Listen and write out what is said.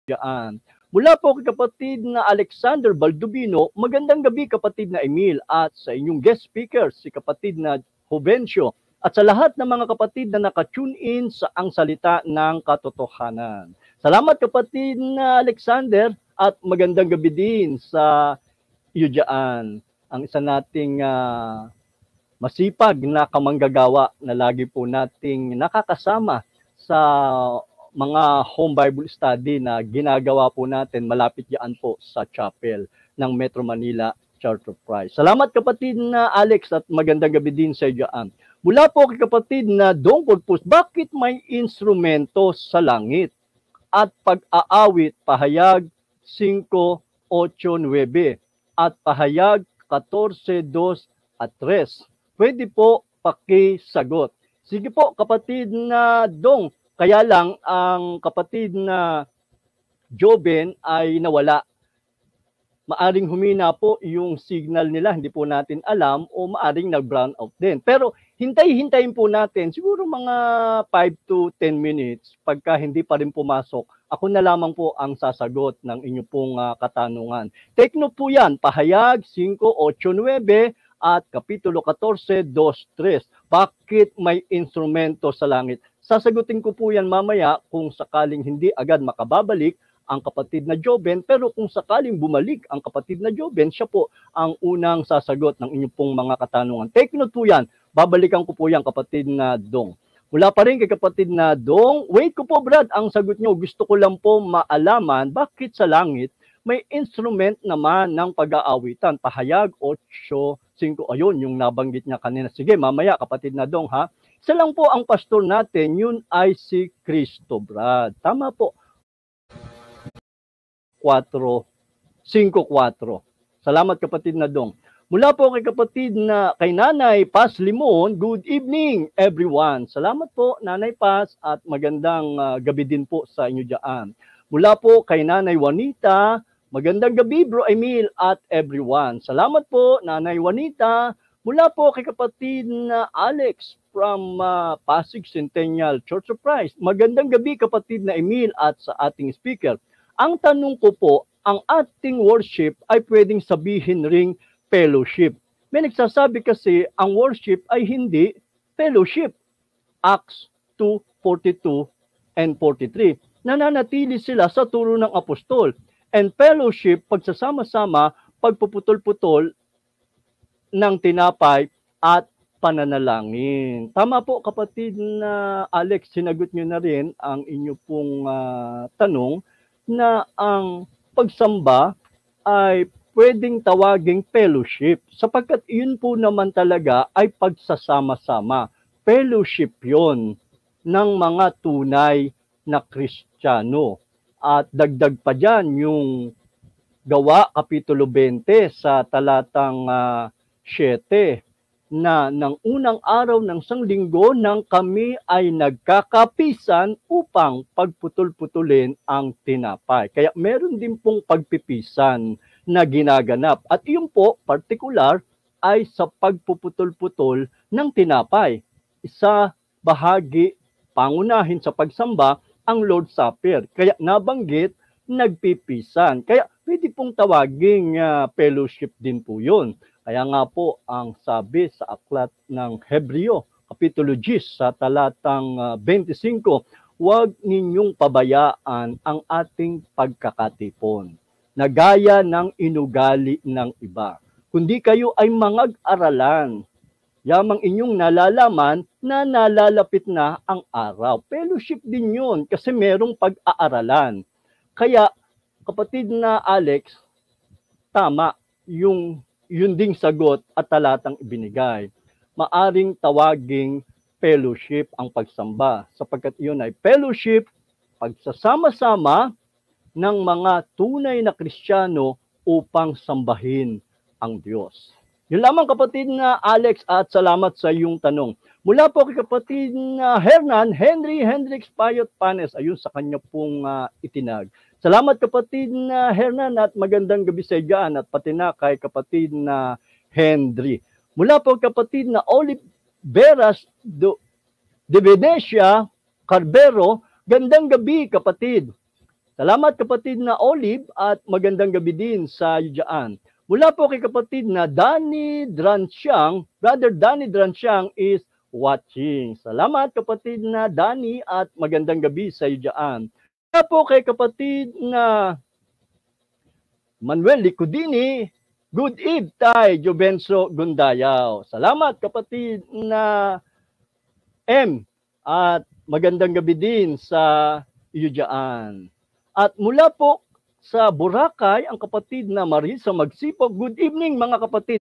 dyan. Mula po kay kapatid na Alexander Baldubino, magandang gabi kapatid na Emil at sa inyong guest speaker, si kapatid na Jovencio at sa lahat ng mga kapatid na nakatune in sa ang salita ng katotohanan. Salamat kapatid na Alexander at magandang gabi din sa iyo dyan. Ang isa nating masipag na kamanggagawa na lagi po nating nakakasama sa mga home Bible study na ginagawa po natin malapit diyan po sa chapel ng Metro Manila Church of Christ. Salamat kapatid na Alex at magandang gabi din sa diyan. Mula po kay kapatid na Dong Pulpus, bakit may instrumento sa langit? At pag-aawit, pahayag 5:8-9 at pahayag 14:2 at 3. Pwede po pakisagot. Sige po kapatid na Dong, kaya lang ang kapatid na Joben ay nawala. Maaring humina po yung signal nila, hindi po natin alam, o maaring nag-brown out din. Pero hintay-hintayin po natin, siguro mga 5 to 10 minutes, pagka hindi pa rin pumasok, ako na lamang po ang sasagot ng inyo pong katanungan. Take note po yan, pahayag 5:8-9 at kapitulo 14:2-3. Bakit may instrumento sa langit? Sasagutin ko po yan mamaya kung sakaling hindi agad makababalik ang kapatid na Joben, pero kung sakaling bumalik ang kapatid na Joben, siya po ang unang sasagot ng inyong pong mga katanungan. Take note po yan, babalikan ko po yan kapatid na Dong. Mula pa rin kay kapatid na Dong, wait ko po Brad, ang sagot nyo, gusto ko lang po maalaman bakit sa langit may instrument naman ng pag-aawitan, pahayag 8:5, ayun, yung nabanggit niya kanina. Sige, mamaya kapatid na Dong ha. Isa lang po ang pastor natin, yun ay si Cristo Brad. Tama po. 5:4. Salamat kapatid na Dong. Mula po kay kapatid na kay Nanay Paz Limon, good evening everyone. Salamat po Nanay Paz at magandang gabi din po sa inyo diyan. Mula po kay Nanay Juanita, magandang gabi Bro Emil at everyone. Salamat po Nanay Juanita. Mula po kay kapatid na Alex from Pasig Centennial Church of Christ. Magandang gabi kapatid na Emil at sa ating speaker. Ang tanong ko po, ang ating worship ay pwedeng sabihin ring fellowship. May nagsasabi kasi ang worship ay hindi fellowship. Acts 2:42 and 43. Nananatili sila sa turo ng apostol. And fellowship, pagsasama-sama, pagpuputol-putol ng tinapay at pananalangin. Tama po kapatid na Alex, sinagot nyo na rin ang inyo pong tanong na ang pagsamba ay pwedeng tawaging fellowship sapagkat yun po naman talaga ay pagsasama-sama. Fellowship yon ng mga tunay na Kristiyano. At dagdag pa dyan yung Gawa Kapitulo 20 sa talatang 7 na ng unang araw ng sanglinggo nang kami ay nagkakapisan upang pagputol-putulin ang tinapay. Kaya meron din pong pagpipisan na ginaganap. At yun po, particular, ay sa pagpuputol-putol ng tinapay. Isa bahagi, pangunahin sa pagsamba, ang Lord's Supper. Kaya nabanggit, nagpipisan. Kaya pwede pong tawaging fellowship din po yun. Kaya nga po ang sabi sa aklat ng Hebreo, Kapitulo 10 sa talatang 25, huwag ninyong pabayaan ang ating pagkakatipon na gaya ng inugali ng iba. Kundi kayo ay mangag-aralan, yamang inyong nalalaman na nalalapit na ang araw. Fellowship din yun kasi merong pag-aaralan. Kaya kapatid na Alex, tama yung yun ding sagot at talatang ibinigay. Maaring tawaging fellowship ang pagsamba sapagkat yun ay fellowship, pagsasama-sama ng mga tunay na Kristiyano upang sambahin ang Diyos. Yun lamang kapatid na Alex at salamat sa iyong tanong. Mula po kay kapatid na Henry Hendrix Payot Panes, ayun sa kanya pong itinag. Salamat kapatid na Hernan at magandang gabi sa iyan at pati na kay kapatid na Henry. Mula po kapatid na Oliveras de Venecia Carbero, gandang gabi kapatid. Salamat kapatid na Olive at magandang gabi din sa iyo dyan. Mula po kay kapatid na Danny Dransyang, Brother Danny Dransyang is watching. Salamat kapatid na Danny at magandang gabi sa iyo dyan. Mula po kay kapatid na Manuel Licudini, good eve tay, Jovenso Gundayaw. Salamat kapatid na M at magandang gabi din sa iyo dyan. At mula po sa Boracay, ang kapatid na Marisa Magsipog, good evening mga kapatid.